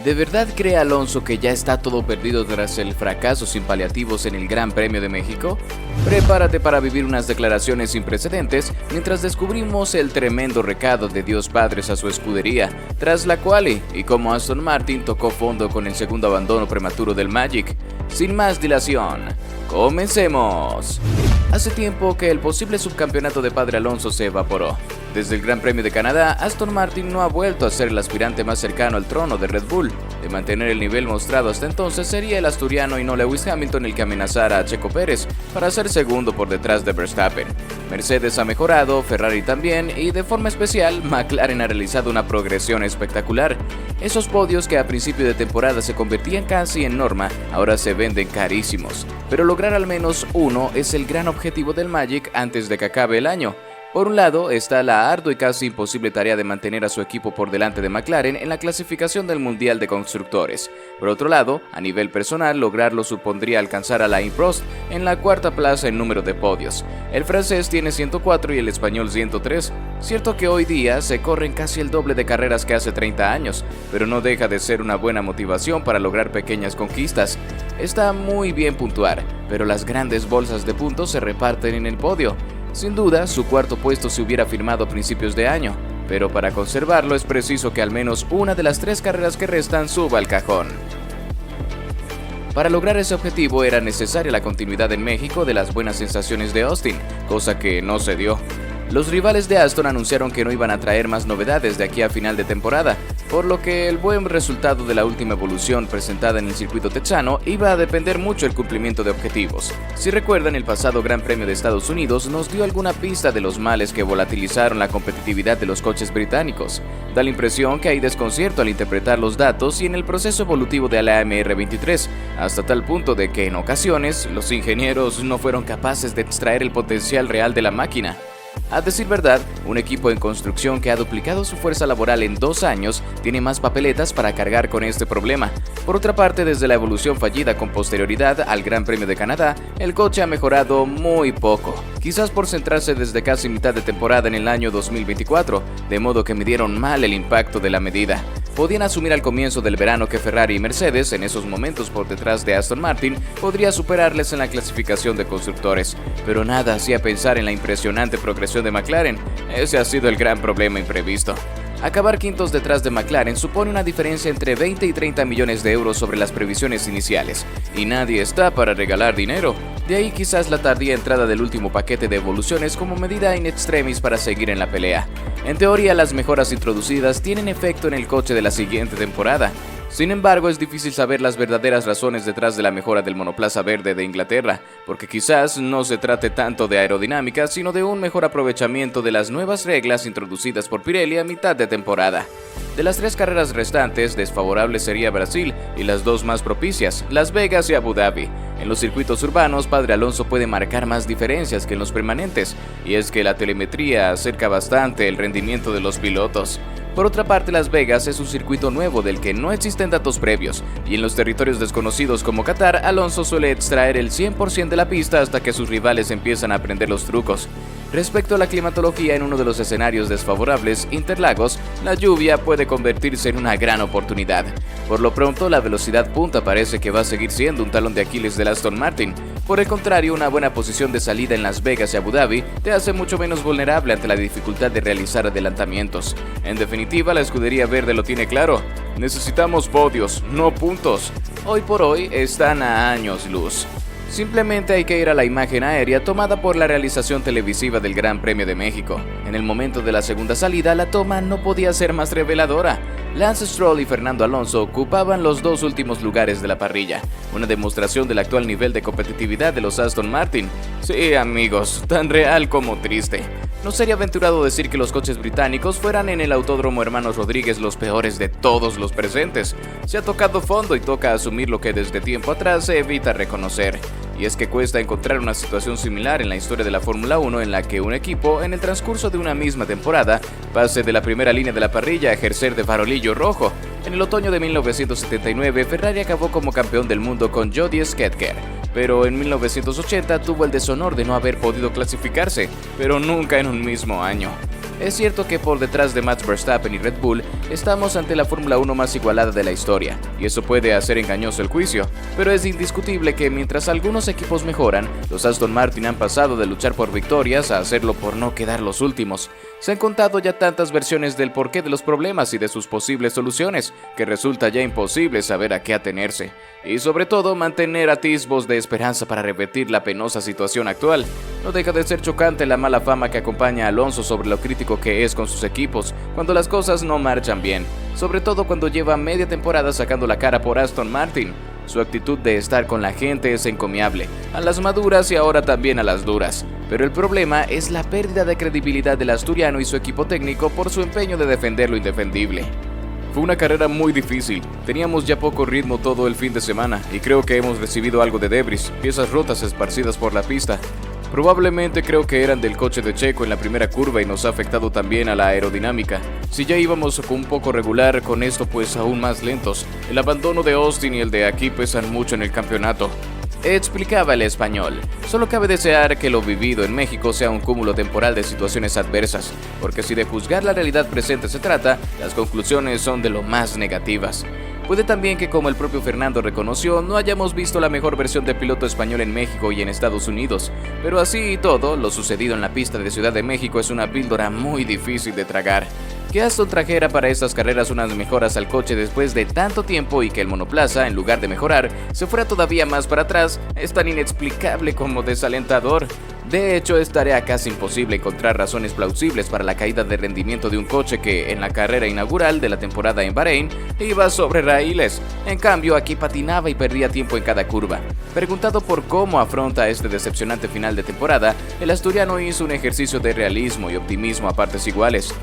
¿De verdad cree Alonso que ya está todo perdido tras el fracaso sin paliativos en el Gran Premio de México? Prepárate para vivir unas declaraciones sin precedentes mientras descubrimos el tremendo recado de Dios Padre a su escudería, tras la quali y cómo Aston Martin tocó fondo con el segundo abandono prematuro del Magic. Sin más dilación, comencemos. Hace tiempo que el posible subcampeonato de Padre Alonso se evaporó. Desde el Gran Premio de Canadá, Aston Martin no ha vuelto a ser el aspirante más cercano al trono de Red Bull. De mantener el nivel mostrado hasta entonces, sería el asturiano y no Lewis Hamilton el que amenazara a Checo Pérez para ser segundo por detrás de Verstappen. Mercedes ha mejorado, Ferrari también, y de forma especial, McLaren ha realizado una progresión espectacular. Esos podios que a principio de temporada se convertían casi en norma, ahora se venden carísimos. Pero lograr al menos uno es el gran objetivo del Magic antes de que acabe el año. Por un lado está la ardua y casi imposible tarea de mantener a su equipo por delante de McLaren en la clasificación del Mundial de Constructores. Por otro lado, a nivel personal, lograrlo supondría alcanzar a Alain Prost en la cuarta plaza en número de podios. El francés tiene 104 y el español 103. Cierto que hoy día se corren casi el doble de carreras que hace 30 años, pero no deja de ser una buena motivación para lograr pequeñas conquistas. Está muy bien puntuar, pero las grandes bolsas de puntos se reparten en el podio. Sin duda, su cuarto puesto se hubiera firmado a principios de año, pero para conservarlo es preciso que al menos una de las 3 carreras que restan suba al cajón. Para lograr ese objetivo era necesaria la continuidad en México de las buenas sensaciones de Austin, cosa que no se dio. Los rivales de Aston anunciaron que no iban a traer más novedades de aquí a final de temporada, por lo que el buen resultado de la última evolución presentada en el circuito texano iba a depender mucho del cumplimiento de objetivos. Si recuerdan, el pasado Gran Premio de Estados Unidos nos dio alguna pista de los males que volatilizaron la competitividad de los coches británicos. Da la impresión que hay desconcierto al interpretar los datos y en el proceso evolutivo de la AMR23, hasta tal punto de que en ocasiones los ingenieros no fueron capaces de extraer el potencial real de la máquina. A decir verdad, un equipo en construcción que ha duplicado su fuerza laboral en 2 años tiene más papeletas para cargar con este problema. Por otra parte, desde la evolución fallida con posterioridad al Gran Premio de Canadá, el coche ha mejorado muy poco, quizás por centrarse desde casi mitad de temporada en el año 2024, de modo que midieron mal el impacto de la medida. Podían asumir al comienzo del verano que Ferrari y Mercedes, en esos momentos por detrás de Aston Martin, podría superarles en la clasificación de constructores, pero nada hacía pensar en la impresionante progresión de McLaren. Ese ha sido el gran problema imprevisto. Acabar quintos detrás de McLaren supone una diferencia entre 20 y 30 millones de euros sobre las previsiones iniciales, y nadie está para regalar dinero. De ahí quizás la tardía entrada del último paquete de evoluciones como medida in extremis para seguir en la pelea. En teoría, las mejoras introducidas tienen efecto en el coche de la siguiente temporada. Sin embargo, es difícil saber las verdaderas razones detrás de la mejora del monoplaza verde de Inglaterra, porque quizás no se trate tanto de aerodinámica, sino de un mejor aprovechamiento de las nuevas reglas introducidas por Pirelli a mitad de temporada. De las 3 carreras restantes, desfavorable sería Brasil y las 2 más propicias, Las Vegas y Abu Dhabi. En los circuitos urbanos, Padre Alonso puede marcar más diferencias que en los permanentes, y es que la telemetría acerca bastante el rendimiento de los pilotos. Por otra parte, Las Vegas es un circuito nuevo del que no existen datos previos, y en los territorios desconocidos como Qatar, Alonso suele extraer el 100% de la pista hasta que sus rivales empiezan a aprender los trucos. Respecto a la climatología, en uno de los escenarios desfavorables, Interlagos, la lluvia puede convertirse en una gran oportunidad. Por lo pronto, la velocidad punta parece que va a seguir siendo un talón de Aquiles del Aston Martin. Por el contrario, una buena posición de salida en Las Vegas y Abu Dhabi te hace mucho menos vulnerable ante la dificultad de realizar adelantamientos. En definitiva, la escudería verde lo tiene claro. Necesitamos podios, no puntos. Hoy por hoy están a años luz. Simplemente hay que ir a la imagen aérea tomada por la realización televisiva del Gran Premio de México. En el momento de la segunda salida, la toma no podía ser más reveladora. Lance Stroll y Fernando Alonso ocupaban los 2 últimos lugares de la parrilla, una demostración del actual nivel de competitividad de los Aston Martin. Sí, amigos, tan real como triste. No sería aventurado decir que los coches británicos fueran en el Autódromo Hermanos Rodríguez los peores de todos los presentes. Se ha tocado fondo y toca asumir lo que desde tiempo atrás se evita reconocer. Y es que cuesta encontrar una situación similar en la historia de la Fórmula 1 en la que un equipo, en el transcurso de una misma temporada, pase de la primera línea de la parrilla a ejercer de farolillo rojo. En el otoño de 1979, Ferrari acabó como campeón del mundo con Jody Scheckter, pero en 1980 tuvo el deshonor de no haber podido clasificarse, pero nunca en un mismo año. Es cierto que por detrás de Max Verstappen y Red Bull estamos ante la Fórmula 1 más igualada de la historia, y eso puede hacer engañoso el juicio, pero es indiscutible que mientras algunos equipos mejoran, los Aston Martin han pasado de luchar por victorias a hacerlo por no quedar los últimos. Se han contado ya tantas versiones del porqué de los problemas y de sus posibles soluciones, que resulta ya imposible saber a qué atenerse, y sobre todo mantener atisbos de esperanza para revertir la penosa situación actual. No deja de ser chocante la mala fama que acompaña a Alonso sobre lo crítico que es con sus equipos cuando las cosas no marchan bien, sobre todo cuando lleva media temporada sacando la cara por Aston Martin. Su actitud de estar con la gente es encomiable, a las maduras y ahora también a las duras. Pero el problema es la pérdida de credibilidad del asturiano y su equipo técnico por su empeño de defender lo indefendible. Fue una carrera muy difícil, teníamos ya poco ritmo todo el fin de semana y creo que hemos recibido algo de debris, piezas rotas esparcidas por la pista. Probablemente creo que eran del coche de Checo en la primera curva y nos ha afectado también a la aerodinámica. Si ya íbamos un poco regular, con esto pues aún más lentos. El abandono de Austin y el de aquí pesan mucho en el campeonato. Explicaba el español. Solo cabe desear que lo vivido en México sea un cúmulo temporal de situaciones adversas, porque si de juzgar la realidad presente se trata, las conclusiones son de lo más negativas. Puede también que, como el propio Fernando reconoció, no hayamos visto la mejor versión del piloto español en México y en Estados Unidos, pero así y todo, lo sucedido en la pista de Ciudad de México es una píldora muy difícil de tragar. Que Aston trajera para estas carreras unas mejoras al coche después de tanto tiempo y que el monoplaza, en lugar de mejorar, se fuera todavía más para atrás, es tan inexplicable como desalentador. De hecho, es tarea casi imposible encontrar razones plausibles para la caída de rendimiento de un coche que, en la carrera inaugural de la temporada en Bahrein, iba sobre raíles. En cambio, aquí patinaba y perdía tiempo en cada curva. Preguntado por cómo afronta este decepcionante final de temporada, el asturiano hizo un ejercicio de realismo y optimismo a partes iguales.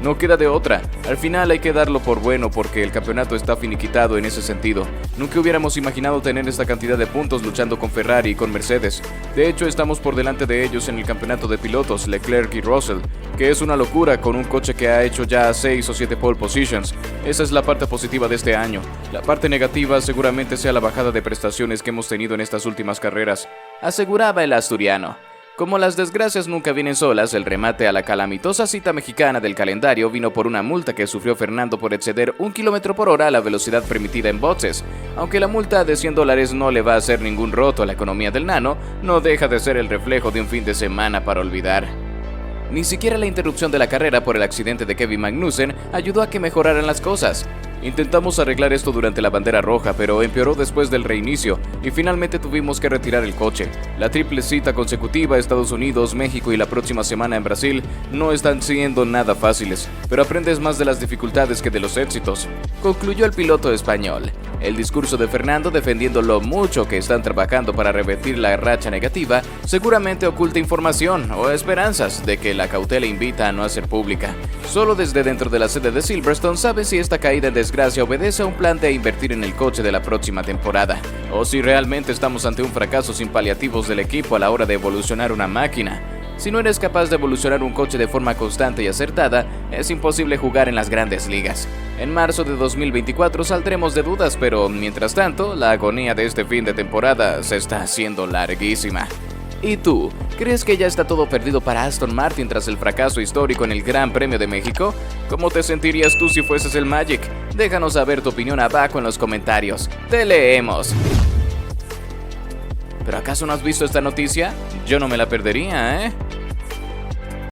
No queda de otra, al final hay que darlo por bueno porque el campeonato está finiquitado en ese sentido. Nunca hubiéramos imaginado tener esta cantidad de puntos luchando con Ferrari y con Mercedes. De hecho, estamos por delante de ellos en el campeonato de pilotos, Leclerc y Russell, que es una locura con un coche que ha hecho ya 6 o 7 pole positions. Esa es la parte positiva de este año. La parte negativa seguramente sea la bajada de prestaciones que hemos tenido en estas últimas carreras, aseguraba el asturiano. Como las desgracias nunca vienen solas, el remate a la calamitosa cita mexicana del calendario vino por una multa que sufrió Fernando por exceder 1 km/h a la velocidad permitida en boxes. Aunque la multa de $100 no le va a hacer ningún roto a la economía del nano, no deja de ser el reflejo de un fin de semana para olvidar. Ni siquiera la interrupción de la carrera por el accidente de Kevin Magnussen ayudó a que mejoraran las cosas. Intentamos arreglar esto durante la bandera roja, pero empeoró después del reinicio y finalmente tuvimos que retirar el coche. La triple cita consecutiva, Estados Unidos, México y la próxima semana en Brasil, no están siendo nada fáciles, pero aprendes más de las dificultades que de los éxitos, concluyó el piloto español. El discurso de Fernando defendiendo lo mucho que están trabajando para revertir la racha negativa seguramente oculta información o esperanzas de que la cautela invita a no hacer pública. Solo desde dentro de la sede de Silverstone sabe si esta caída en desgracia obedece a un plan de invertir en el coche de la próxima temporada, o si realmente estamos ante un fracaso sin paliativos del equipo a la hora de evolucionar una máquina. Si no eres capaz de evolucionar un coche de forma constante y acertada, es imposible jugar en las grandes ligas. En marzo de 2024 saldremos de dudas, pero mientras tanto, la agonía de este fin de temporada se está haciendo larguísima. ¿Y tú? ¿Crees que ya está todo perdido para Aston Martin tras el fracaso histórico en el Gran Premio de México? ¿Cómo te sentirías tú si fueses el Magic? Déjanos saber tu opinión abajo en los comentarios. ¡Te leemos! ¿Pero acaso no has visto esta noticia? Yo no me la perdería, ¿eh?